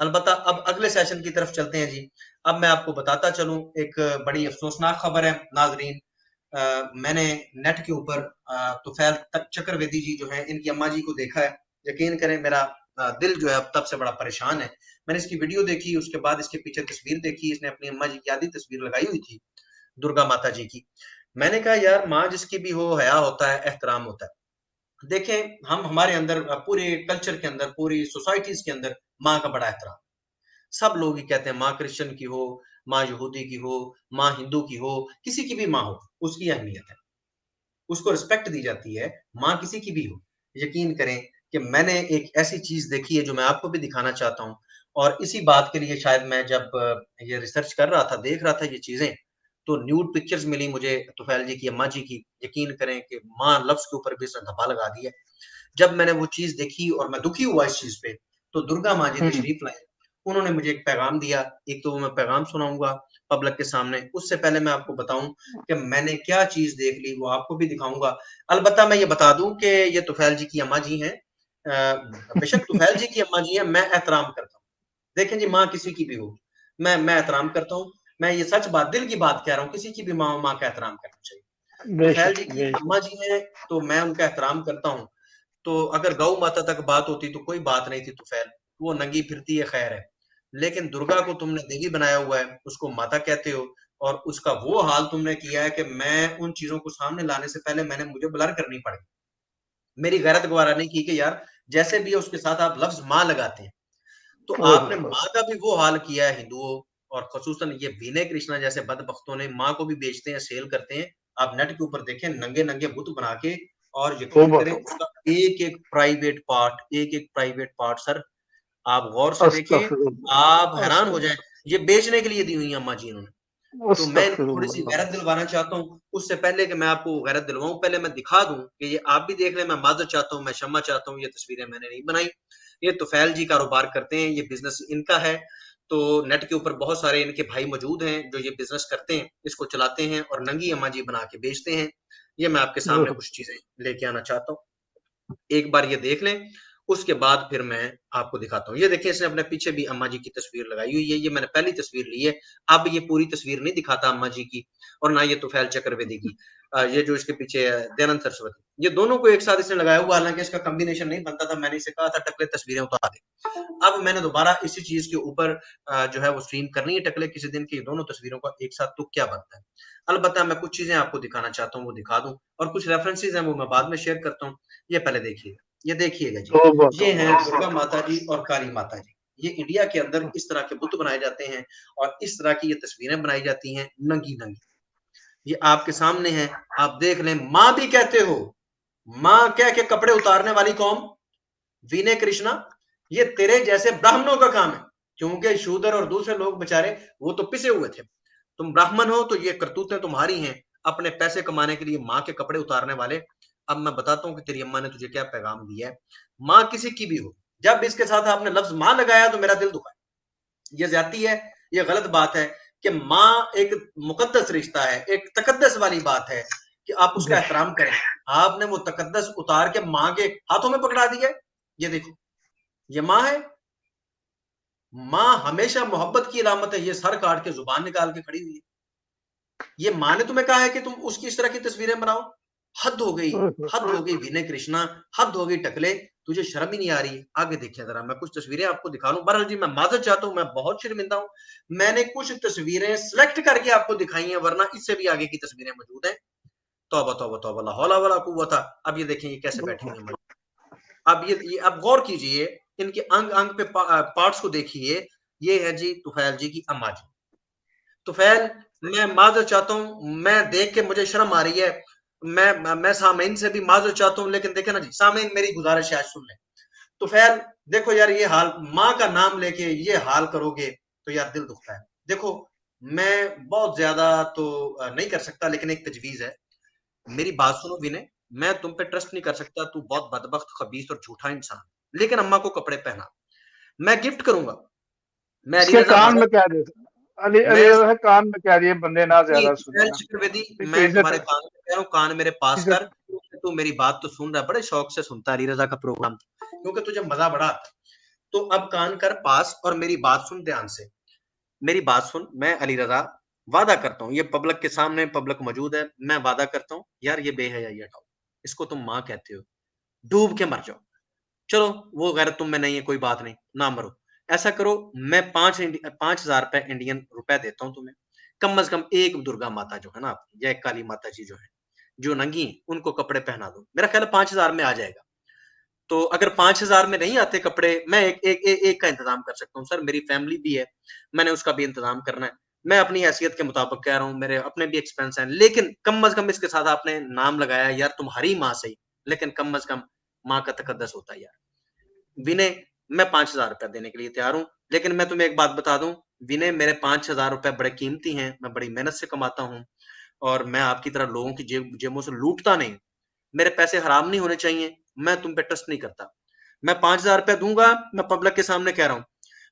अलबत्ता अब अगले सेशन की तरफ चलते हैं जी। अब मैं आपको बताता चलूं, एक बड़ी अफसोसनाक खबर है नाजरीन। मैंने नेट के ऊपर तुफैल चक्रवर्ती जी जो है, इनकी अम्मा जी को देखा है। यकीन करें मेरा दिल जो है अब तब से बड़ा परेशान है। मैंने इसकी वीडियो देखी, उसके बाद इसके पीछे तस्वीर देखी, इसने अपनी अम्मा जी की आधी तस्वीर लगाई हुई थी दुर्गा माता जी की। मैंने कहा यार, माँ जिसकी भी हो, हया होता है, एहतराम होता है। देखें, हम हमारे अंदर पूरे कल्चर के अंदर, पूरी सोसाइटीज के अंदर माँ का बड़ा एहतराम। सब लोग ही कहते हैं माँ क्रिश्चियन की हो, माँ यहूदी की हो, माँ हिंदू की हो, किसी की भी माँ हो, उसकी अहमियत है, उसको रिस्पेक्ट दी जाती है, माँ किसी की भी हो। यकीन करें कि मैंने एक ऐसी चीज देखी है जो मैं आपको भी दिखाना चाहता हूँ। और इसी बात के लिए शायद मैं जब ये रिसर्च कर रहा था, देख रहा था ये चीजें, तो न्यूड पिक्चर्स मिली मुझे तुफैल जी की अम्मा जी की। यकीन करें कि माँ लफ्ज के ऊपर भी इसने धब्बा लगा दिया। जब मैंने वो चीज देखी और मैं दुखी हुआ इस चीज पे, तो दुर्गा माँ जी हम्म। तशरीफ लाए। उन्होंने मुझे एक पैगाम दिया। एक तो वो मैं पैगाम सुनाऊंगा पब्लिक के सामने, उससे पहले मैं आपको बताऊं कि मैंने क्या चीज देख ली, वो आपको भी दिखाऊंगा। अलबत्ता मैं ये बता दूं कि ये तुफैल जी की अम्मा जी हैं। बेशक तुफैल जी की अम्मा जी हैं, मैं एहतराम करता हूँ। देखें जी, माँ किसी की भी हो, मैं एहतराम करता हूँ। मैं ये सच बात, दिल की बात कह रहा हूँ, किसी की भी माँ का एहतराम करना चाहिए। तुफैल बेशक जी की बेशक। अम्मा जी हैं, तो मैं उनका एहतराम करता हूँ। तो अगर गौ माता तक बात होती तो कोई बात नहीं थी तुफैल, वो नंगी फिरती है, खैर है। लेकिन दुर्गा को तुमने देवी बनाया हुआ है, उसको माता कहते हो, और उसका वो हाल तुमने किया है कि मैं उन चीजों को सामने लाने से पहले मैंने मुझे ब्लर करनी पड़ी। मेरी गैरत गवारा नहीं की कि यार, जैसे भी है उसके साथ आप लफ्ज माँ लगाते हैं, तो आपने ओहो। माँ का भी वो हाल किया है हिंदुओं, और खसूसन ये विनय कृष्णा जैसे बदबख्तों ने माँ को भी बेचते हैं, सेल करते हैं। आप नेट के ऊपर देखें, नंगे नंगे बुत बना के, और यकीन तौबा करें तौबा। उसका एक एक प्राइवेट पार्ट, एक एक प्राइवेट पार्ट सर, आप गौर से देखें, आप अस्तगफिरुल्लाह हैरान हो जाएं। अस्तगफिरुल्लाह ये बेचने के लिए दी हुई है अम्मा जी इन्होंने। तो मैं इनको थोड़ी सी अस्तगफिरुल्लाह। गैरत दिलवाना चाहता हूँ। उससे पहले कि मैं आपको गैरत दिलवाऊं, पहले मैं दिखा दूं कि ये आप भी देख लें। मैं माजर चाहता हूँ, मैं क्षमा चाहता हूँ, ये तस्वीरें मैंने नहीं बनाई। ये तुफैल जी कारोबार करते हैं, ये बिजनेस इनका है। तो नेट के ऊपर बहुत सारे इनके भाई मौजूद हैं जो ये बिजनेस करते हैं, इसको चलाते हैं और नंगी अम्मा जी बना के बेचते हैं। ये मैं आपके सामने कुछ चीजें लेके आना चाहता हूँ, एक बार ये देख लें। उसके बाद फिर मैं आपको दिखाता हूँ। ये देखिए, इसने अपने पीछे भी अम्मा जी की तस्वीर लगाई हुई है। ये मैंने पहली तस्वीर ली है। अब ये पूरी तस्वीर नहीं दिखाता अम्मा जी की, और ना ये तुफैल चक्रवर्ती की। ये जो इसके पीछे है दयानंद सरस्वती, ये दोनों को एक साथ इसने लगाया हुआ, हालांकि इसका कॉम्बिनेशन नहीं बनता था। मैंने इसे कहा था टकले तस्वीरें उतार दे। अब मैंने दोबारा इसी चीज के ऊपर जो है वो स्ट्रीम करनी है टकले किसी दिन की, दोनों तस्वीरों का एक साथ, तो क्या बनता है। अलबत्ता मैं कुछ चीजें आपको दिखाना चाहता हूँ, वो दिखा दूं, और कुछ रेफरेंसेज हैं वो मैं बाद में शेयर करता हूँ। ये पहले देखिए, ये देखिएगा जी। तौबा ये तौबा। हैं दुर्गा माता जी और काली माता जी। ये इंडिया के अंदर इस तरह के बुत बनाए जाते हैं, और इस तरह की ये तस्वीरें बनाई जाती हैं नंगी नंगी। ये आपके सामने है, आप देख लें। माँ भी कहते हो, माँ कह के कपड़े उतारने वाली कौम, विनय कृष्णा, ये तेरे जैसे ब्राह्मणों का काम है। क्योंकि शूद्र और दूसरे लोग बेचारे वो तो पिसे हुए थे। तुम ब्राह्मण हो तो ये करतूतें तुम्हारी हैं, अपने पैसे कमाने के लिए माँ के कपड़े उतारने वाले। अब मैं बताता हूँ कि तेरी अम्मा ने तुझे क्या पैगाम दिया है। माँ किसी की भी हो, जब इसके साथ आपने लफ्ज माँ लगाया तो मेरा दिल दुखा। ये ज्यादती है, ये गलत बात है कि माँ एक मुकद्दस रिश्ता है, एक तकद्दस वाली बात है कि आप उसका एहतराम करें। आपने वो तकद्दस उतार के माँ के हाथों में पकड़ा दिया। ये देखो, ये माँ है। माँ हमेशा मोहब्बत की अलामत है, ये सर काट के जुबान निकाल के खड़ी हुई है। ये माँ ने तुम्हें कहा है कि तुम उसकी इस तरह की तस्वीरें बनाओ। हद हो गई, हद हो गई विनय कृष्णा, हद हो गई टकले, तुझे शर्म ही नहीं आ रही। आगे देखिए जरा, मैं कुछ तस्वीरें आपको दिखा लूं। बहरहाल जी, मैं माजर चाहता हूं, मैं बहुत शर्मिंदा हूं। मैंने कुछ तस्वीरें सिलेक्ट करके आपको दिखाई हैं, वरना इससे भी आगे की तस्वीरें मौजूद हैं। तौबा तौबा तौबा, ला हौला वला कुव्वता। अब ये देखें, ये कैसे बैठी हुई है। अब ये अब गौर कीजिए, इनके अंग अंग पे पार्ट्स को देखिए। ये है जी तुफैल जी की अम्मा जी। तुफैल, मैं माजर चाहता हूँ, मैं देख के मुझे शर्म आ रही है। मैं सामीन से भी माजर चाहता हूँ, लेकिन देखे ना जी सामीन, मेरी गुजारिश है, आज सुन ले। तुफैल, देखो यार, ये हाल माँ का नाम लेके ये हाल करोगे तो यार दिल दुखता है। देखो, मैं बहुत ज्यादा तो नहीं कर सकता, लेकिन एक तजवीज है। मेरी बात सुनो विनय, मैं तुम पे ट्रस्ट नहीं कर सकता, तू बहुत बदबख्त, खबीस और झूठा इंसान। लेकिन अम्मा को कपड़े पहना, मैं गिफ्ट करूंगा। मैं अली इसके रजा कान में भागा, क्या देता? अली अली मैं है कान में क्या दिए? बंदे ना जी, ज्यादा सुने सुहैल ना। चतुर्वेदी, नहीं तो मैं इज्जत तुम्हारे कान में कह रहा हूँ, कान मेरे पास इज्जत। कर। तू मेरी बात तो सुन रहा है, बड़े शौक से सुनता है अली रजा का प्रोग्राम, क्योंकि तुझे मजा बड़ा आता है। तो अब कान कर पास और मेरी बात सुन ध्यान से, मेरी बात सुन। मैं अली रजा वादा करता हूँ, ये पब्लिक के सामने, पब्लिक मौजूद है, मैं वादा करता हूँ यार ये बेहयाई हटाओ, इसको तुम माँ कहते हो, डूब के मर जाओ। चलो वो गैरत तुम में नहीं है, कोई बात नहीं, ना मरो। ऐसा करो, मैं 5,000 रुपए इंडियन रुपए देता हूँ तुम्हें, कम से कम एक दुर्गा माता जो है ना आपकी, या एक काली माता जी जो है, जो नंगी हैं, उनको कपड़े पहना दो। मेरा ख्याल है 5,000 में आ जाएगा। तो अगर 5,000 में नहीं आते कपड़े, मैं एक का इंतजाम कर सकता हूँ सर, मेरी फैमिली भी है, मैंने उसका भी इंतजाम करना है। मैं अपनी हैसियत के मुताबिक कह रहा हूँ, मेरे अपने भी एक्सपेंस हैं, लेकिन कम से कम इसके साथ आपने नाम लगाया यार, तुम्हारी माँ सही, लेकिन कम से कम माँ का तकद्दस होता है यार। विनय, मैं 5,000 रुपया देने के लिए तैयार हूँ, लेकिन मैं तुम्हें एक बात बता दूं विनय, मेरे 5,000 रुपए बड़े कीमती हैं, मैं बड़ी मेहनत से कमाता हूँ, और मैं आपकी तरह लोगों की जेबों से लूटता नहीं। मेरे पैसे हराम नहीं होने चाहिए, मैं तुम पे ट्रस्ट नहीं करता। मैं 5,000 रुपया दूंगा, मैं पब्लिक के सामने कह रहा हूँ,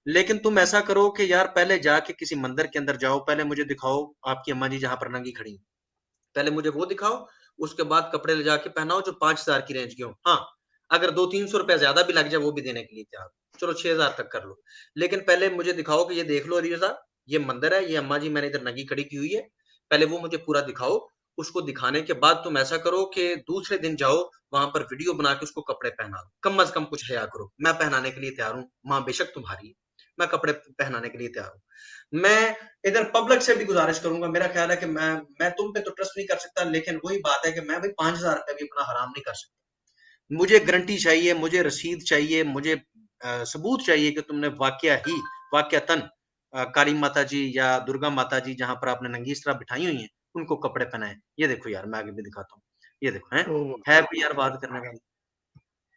लेकिन तुम ऐसा करो कि यार पहले जाके किसी मंदिर के अंदर जाओ, पहले मुझे दिखाओ आपकी अम्मा जी जहां पर नंगी खड़ी, पहले मुझे वो दिखाओ, उसके बाद कपड़े ले जाके पहनाओ जो 5,000 की रेंज के हो। हाँ, अगर 200-300 रुपया ज्यादा भी लग जाए वो भी देने के लिए तैयार हूं। चलो 6,000 तक कर लो, लेकिन पहले मुझे दिखाओ कि ये देख लो रिजा, ये मंदिर है, ये अम्मा जी मैंने इधर नंगी खड़ी की हुई है, पहले वो मुझे पूरा दिखाओ। उसको दिखाने के बाद तुम ऐसा करो कि दूसरे दिन जाओ, वहां पर वीडियो बना के उसको कपड़े पहना दो, कम से कम कुछ हया करो। मैं पहनाने के लिए तैयार हूँ, माँ बेशक तुम्हारी है, मैं कपड़े पहनाने के लिए तैयार हूँ। मैं इधर पब्लिक से भी गुजारिश करूंगा, मेरा ख्याल है कि मैं तुम पे तो ट्रस्ट नहीं कर सकता, लेकिन वही बात है कि मैं भाई 5,000 रुपया भी अपना हराम नहीं कर सकता। मुझे गारंटी चाहिए, मुझे रसीद चाहिए, मुझे सबूत चाहिए कि तुमने वाकयातन काली माता जी या दुर्गा माता जी जहां पर आपने नंगी इस तरह बिठाई हुई हैं, उनको कपड़े पहनाए। ये देखो यार, मैं आगे भी दिखाता हूँ, ये देखो है कोई यार बात करने वाली,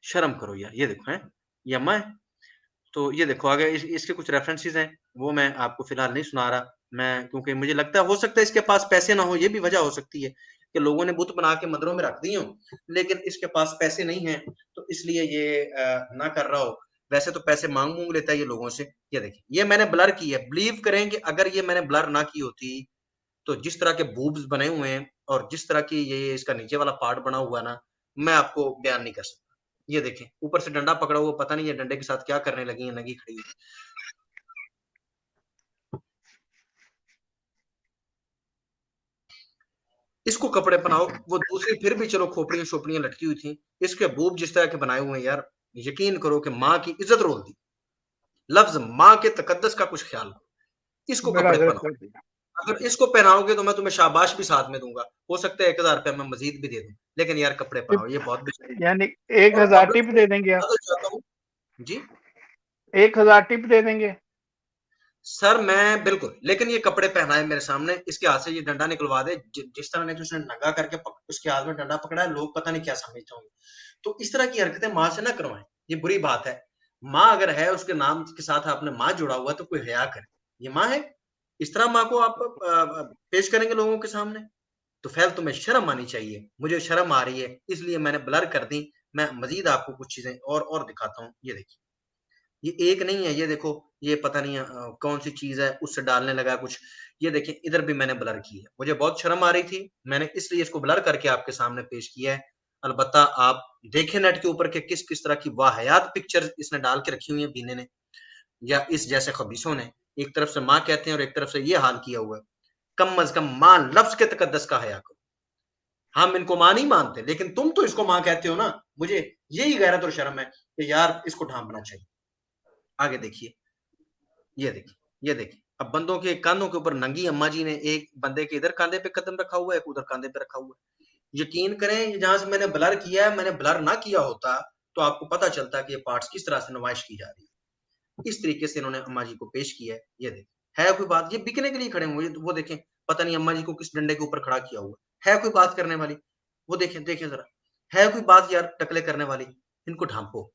शर्म करो यार, ये देखो है, ये अम्मा है। तो ये देखो आगे इसके कुछ रेफरेंसेस हैं, वो मैं आपको फिलहाल नहीं सुना रहा, मैं क्योंकि मुझे लगता है हो सकता है इसके पास पैसे ना हो, ये भी वजह हो सकती है कि लोगों ने बुत बना के मंदिरों में रख दिए हो, लेकिन इसके पास पैसे नहीं हैं, तो इसलिए ये ना कर रहा हो। वैसे तो पैसे मांग लेता है ये लोगों से। ये देखिए, ये मैंने ब्लर की है, बिलीव करें कि अगर ये मैंने ब्लर ना की होती, तो जिस तरह के बूब्स बने हुए हैं और जिस तरह की ये इसका नीचे वाला पार्ट बना हुआ है ना, मैं आपको बयान नहीं कर सकता। ये देखें, ऊपर से डंडा पकड़ा हुआ, पता नहीं ये डंडे के साथ क्या करने लगी है नंगी खड़ी हुई। इसको कपड़े पहनाओ, वो दूसरी फिर भी चलो खोपड़ियां शोपड़ियां लटकी हुई थी, इसके बूब जिस तरह के बनाए हुए हैं यार, यकीन करो कि माँ की इज्जत रोल दी। लफ्ज माँ के तकद्दस का कुछ ख्याल करो, इसको बड़ा कपड़े गलत पहनाओ। कर दिया। अगर इसको पहनाओगे तो मैं तुम्हें शाबाश भी साथ में दूंगा, हो सकता है 1,000 रुपया मैं मजीद भी दे दूं, लेकिन यार कपड़े पहनाओ, ये बहुत बेशर्मी है। यानी 1,000 और टिप दे देंगे आप? पब्लिक चाहता हूँ जी 1,000 टिप दे देंगे? सर, मैं बिल्कुल, लेकिन ये कपड़े पहनाए मेरे सामने, इसके हाथ से ये डंडा निकलवा दे, जिस तरह ने उसने नंगा करके उसके हाथ में डंडा पकड़ा है, लोग पता नहीं क्या समझते होंगे। तो इस तरह की हरकतें माँ से ना करवाएं, ये बुरी बात है। माँ अगर है, उसके नाम के साथ आपने माँ जुड़ा हुआ, तो कोई हया करे, ये माँ है। इस तरह माँ को आप पेश करेंगे लोगों के सामने, तो फैल तुम्हें शर्म आनी चाहिए। मुझे शर्म आ रही है, इसलिए मैंने ब्लर कर दी। मैं मजीद आपको कुछ चीजें और दिखाता हूँ, ये देखिए, ये एक नहीं है, ये देखो, ये पता नहीं कौन सी चीज है, उससे डालने लगा कुछ। ये देखिए, इधर भी मैंने ब्लर की है, मुझे बहुत शर्म आ रही थी, मैंने इसलिए इसको ब्लर करके आपके सामने पेश किया है। अलबत्ता आप देखें नेट के ऊपर के किस किस तरह की वाहियात पिक्चर इसने डाल के रखी हुई है बीने ने, या इस जैसे खबीसों ने। एक तरफ से माँ कहते हैं और एक तरफ से ये हाल किया हुआ है। कम अज कम माँ लफ्ज के तकद्दस का हया करो। हम इनको माँ नहीं मानते, लेकिन तुम तो इसको माँ कहते हो ना। मुझे यही गैरत और शर्म है कि यार इसको ढांपना चाहिए। आगे देखिए, ये देखिए, ये देखिए, अब बंदों के कांधों के ऊपर नंगी अम्मा जी ने, एक बंदे के इधर कांधे पे कदम रखा हुआ है, एक उधर कांधे पे रखा हुआ है। यकीन करें, जहां से मैंने ब्लर किया है, मैंने ब्लर ना किया होता तो आपको पता चलता कि ये पार्ट्स किस तरह से नुमाइश की जा रही है। इस तरीके से इन्होंने अम्मा जी को पेश किया है। ये देखिए, है कोई बात? ये बिकने के लिए खड़े हुए, वो देखें, पता नहीं अम्मा जी को किस डंडे के ऊपर खड़ा किया हुआ है कोई बात करने वाली? वो देखें, देखें जरा, है कोई बात यार टकले करने वाली? इनको ढांपो।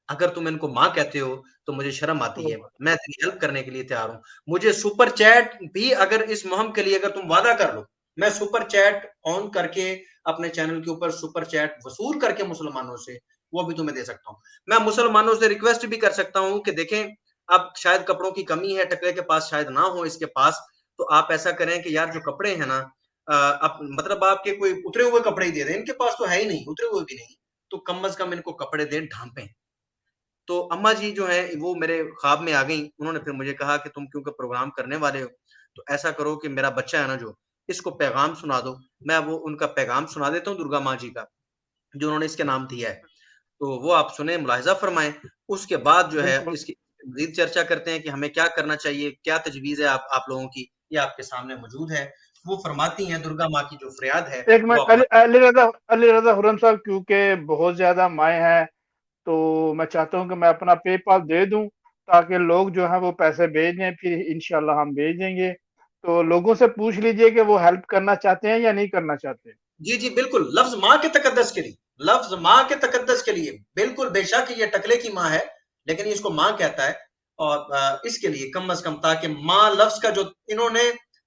अगर तुम इनको माँ कहते हो तो मुझे शर्म आती है, मैं तेरी हेल्प करने के लिए तैयार हूँ। मुझे सुपर चैट भी, अगर इस मुहिम के लिए अगर तुम वादा कर लो, मैं सुपर चैट ऑन करके अपने चैनल के ऊपर सुपर चैट वसूल करके मुसलमानों से, वो भी तुम्हें दे सकता हूँ। मैं मुसलमानों से रिक्वेस्ट भी कर सकता हूँ कि देखें, अब शायद कपड़ों की कमी है, टकले के पास शायद ना हो इसके पास, तो आप ऐसा करें कि यार जो कपड़े हैं ना, मतलब आपके कोई उतरे हुए कपड़े ही दे दें, इनके पास तो है ही नहीं, उतरे हुए भी नहीं, तो कम से कम इनको कपड़े दें, ढांपें। तो अम्मा जी जो है वो मेरे ख्वाब में आ गई। उन्होंने फिर मुझे कहा कि तुम क्योंकि प्रोग्राम करने वाले हो, तो ऐसा करो कि मेरा बच्चा है ना जो, इसको पैगाम सुना दो। मैं वो उनका पैगाम सुना देता हूँ दुर्गा माँ जी का, जो उन्होंने इसके नाम दिया है। तो वो आप सुने, मुलाहिज़ा फरमाएँ। उसके बाद जो है बिल्कुल। इसकी मज़ीद चर्चा करते हैं कि हमें क्या करना चाहिए, क्या तजवीज़ है आप लोगों की, ये आपके सामने मौजूद है। वो फरमाती हैं दुर्गा माँ की जो फ़रियाद है, एक वो मिनट, अपना अली रज़ा खुर्रम साहब, क्योंकि बहुत ज़्यादा माएँ हैं, तो मैं चाहता हूँ कि मैं अपना पेपाल दे दूँ, ताकि लोग जो हैं वो पैसे भेज दें, फिर इंशाल्लाह हम भेज देंगे। तो लोगों से पूछ लीजिए कि वो हेल्प करना चाहते हैं या नहीं करना चाहते। जी, जी, बिल्कुल, लफ्ज़ माँ के तकद्दस के लिए, लफ्ज़ माँ के तकद्दस के लिए, बिल्कुल बेशक ये टकले की माँ है, लेकिन ये इसको माँ कहता है और इसके लिए कम से कम, ताकि माँ लफ्ज़ का जो इन्होंने,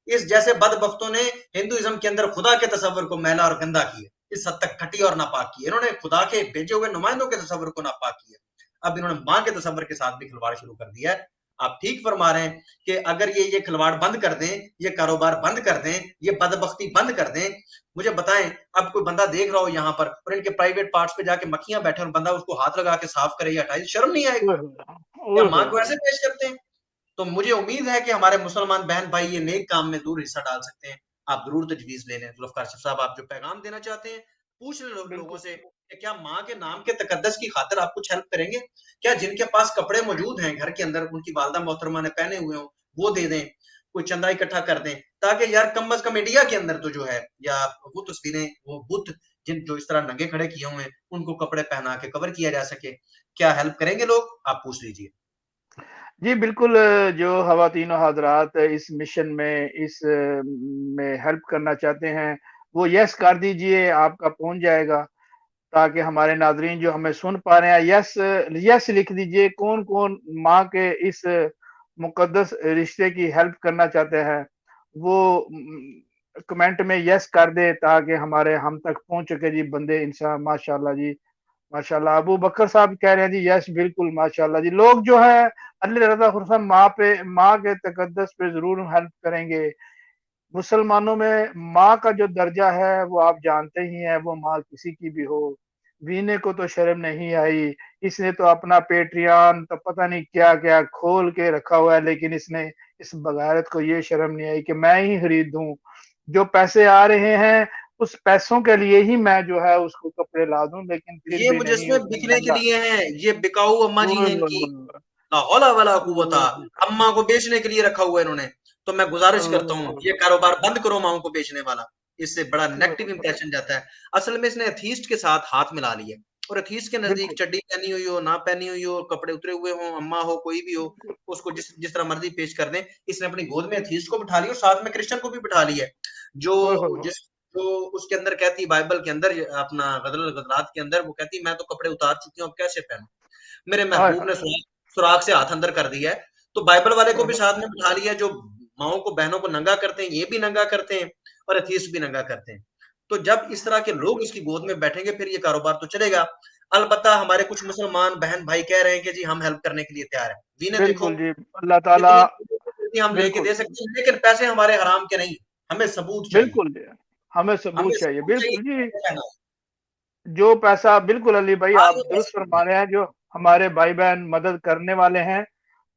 इस जैसे बदबख्तों ने हिंदुइज़्म के अंदर खुदा के तसव्वुर को मैला और गंदा किया, इस हद तक घटिया और नापाक किया। इन्होंने खुदा के भेजे हुए नुमाइंदों के तसव्वुर को नापाक किया। अब इन्होंने माँ के तसव्वुर के साथ भी खिलवाड़ शुरू कर दिया है। आप ठीक फरमा रहे हैं कि अगर ये खिलवाड़ बंद कर दें, ये कारोबार बंद कर दें, ये बदबख्ती बंद कर दें, मुझे बताएं, अब कोई बंदा देख रहा हो यहाँ पर और इनके प्राइवेट पार्ट्स पे जाके मक्खियां बैठे और बंदा उसको हाथ लगा के साफ करे या हटाए, शर्म नहीं आएगी? ओए होए! क्या ओए माँ होए! को ऐसे पेश करते हैं? तो मुझे उम्मीद है कि हमारे मुसलमान बहन भाई ये नेक काम में जरूर हिस्सा डाल सकते हैं। आप जरूर तजवीज ले लें। जुल्फ़िकार काशिफ़ साहब, आप जो पैगाम देना चाहते हैं, पूछ लें लोगों बिल्कुल। से कि क्या माँ के नाम के तकद्दस की खातिर आप कुछ हेल्प करेंगे? क्या जिनके पास कपड़े मौजूद हैं घर के अंदर, उनकी वालदा मोहतरमा ने पहने हुए हों, वो दे दें, कोई चंदा इकट्ठा कर दें, ताकि यार कम अज़ कम इंडिया के अंदर तो जो है, या वो तस्वीरें, वो बुत जिन जो इस तरह नंगे खड़े किए हुए हैं, उनको कपड़े पहना के कवर किया जा सके। क्या हेल्प करेंगे लोग? आप पूछ लीजिए। जी, बिल्कुल। जो ख़वातीन और हज़रात इस मिशन में, में हेल्प करना चाहते हैं, वो येस कर दीजिए, आपका पहुँच जाएगा। ताकि हमारे नाज़रीन जो हमें सुन पा रहे हैं, यस यस लिख दीजिए, कौन-कौन माँ के इस मुक़द्दस रिश्ते की हेल्प करना चाहते हैं, वो कमेंट में यस कर दें, ताकि हमारे हम तक पहुँच सके जी बंदे, माशाअल्लाह जी, माशाअल्लाह। अबू बकर साहब कह रहे हैं जी, यस बिल्कुल माशाअल्लाह जी। लोग जो है अली रज़ा खुर्रम माँ के तकद्दस पे ज़रूर हेल्प करेंगे। मुसलमानों में माँ का जो दर्जा है वो आप जानते ही हैं, वो माँ किसी की भी हो। वीने को तो शर्म नहीं आई, इसने तो अपना पेट्रियन तो पता नहीं क्या-क्या खोल के रखा हुआ है, लेकिन इसने, इस बगारत को ये शर्म नहीं आई कि मैं ही खरीद दूँ। जो पैसे आ रहे हैं, उस पैसों के लिए ही मैं जो है उसको कपड़े ला दूँ, लेकिन फिर ये भी नहीं, मुजस्मे उसने बिकने के महँगा। लिए हैं, ये बिकाऊ अम्मा जी ओए हैं होए इनकी। होए! ला हौला वला कुव्वता। ओह! अम्मा को बेचने के लिए रखा हुआ है इन्होंने। तो मैं गुजारिश करता हूँ, ये ओह! कारोबार बंद करो माओ को बेचने वाला। इससे बड़ा नेगेटिव ओह! इंप्रेशन जाता है। असल में इसने एथीस्ट के साथ हाथ मिला लिया, और एथीस्ट के नजदीक बिल्कुल, चड्डी पहनी हुई हो, ना पहनी हुई हो, कपड़े उतरे हुए हों, अम्मा हो, कोई भी हो, बिल्कुल। उसको जिस जिस तरह मर्जी पेश कर दें। इसने अपनी गोद में एथीस्ट को बिठा लिया और साथ में क्रिश्चियन को भी बिठा लिया है, जो ओए होए होए! जिस जो उसके अंदर कहती है, बाइबल के अंदर, अपना गदरात के अंदर वो कहती है, मैं तो कपड़े उतार चुकी हूँ, अब कैसे पहनूं? मेरे हाय महबूब ने हाय! सुराग से हाथ अंदर कर दिया है। तो बाइबल वाले को ओह भी हो! साथ में बिठा लिया, जो माओ को, बहनों को नंगा करते हैं, ये भी नंगा करते हैं और एथीस्ट भी नंगा करते हैं। तो जब इस तरह के लोग इसकी गोद में बैठेंगे, फिर ये कारोबार तो चलेगा। अलबत्ता हमारे कुछ मुसलमान बहन भाई कह रहे हैं कि जी हम हेल्प करने के लिए तैयार हैं। दीने देखो, बिल्कुल जी, अल्लाह ताला। जितनी हम लेके बिल्कुल, दे सकते हैं, लेकिन पैसे हमारे हराम के नहीं, हमें सबूत चाहिए। बिल्कुल जी, हमें हमें सबूत चाहिए। सबूत चाहिए बिल्कुल कि जी, कैसे पहना है। जो पैसा, बिल्कुल अली भाई हाँ, आप ये दुरुस्त पैसे नहीं फरमा है। रहे हैं, जो हमारे भाई-बहन मदद करने वाले हैं,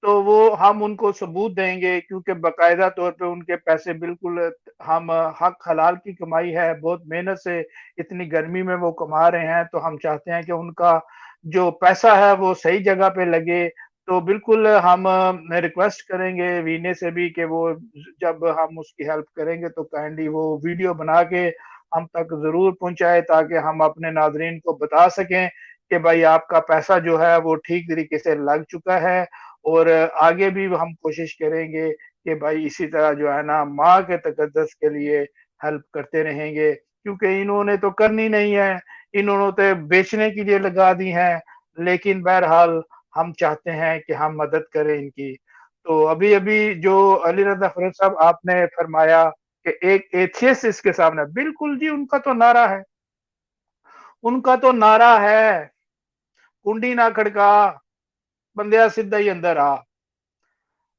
तो वो हम उनको सबूत देंगे, क्योंकि बाकायदा तौर पे उनके पैसे बिल्कुल, हम हक हलाल की कमाई है, बहुत मेहनत से इतनी गर्मी में वो कमा रहे हैं, तो हम चाहते हैं कि उनका जो पैसा है वो सही जगह पे लगे। तो बिल्कुल हम रिक्वेस्ट करेंगे वीने से भी कि वो जब हम उसकी हेल्प करेंगे तो काइंडली वो वीडियो बना के हम तक ज़रूर पहुँचाए, ताकि हम अपने नाज़रीन को बता सकें कि भाई आपका पैसा जो है वो ठीक तरीके से लग चुका है। और आगे भी हम कोशिश करेंगे कि भाई इसी तरह जो है ना माँ के तक़द्दुस के लिए हेल्प करते रहेंगे, क्योंकि इन्होंने तो करनी नहीं है, इन्होंने तो बेचने के लिए लगा दी हैं। लेकिन बहरहाल हम चाहते हैं कि हम मदद करें इनकी। तो अभी-अभी जो अली रज़ा फ़रोज़ साहब आपने फरमाया कि एक एथियस्ट इसके सामने, बिल्कुल जी, उनका तो नारा है, कुंडी ना खड़का, बंदेया सीधा ही अंदर आ।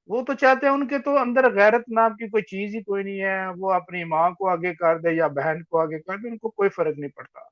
वो तो चाहते हैं, उनके तो अंदर गैरत नाम की कोई चीज़ ही कोई नहीं है, वो अपनी माँ को आगे कर दे या बहन को आगे कर दे, उनको कोई फ़र्क नहीं पड़ता।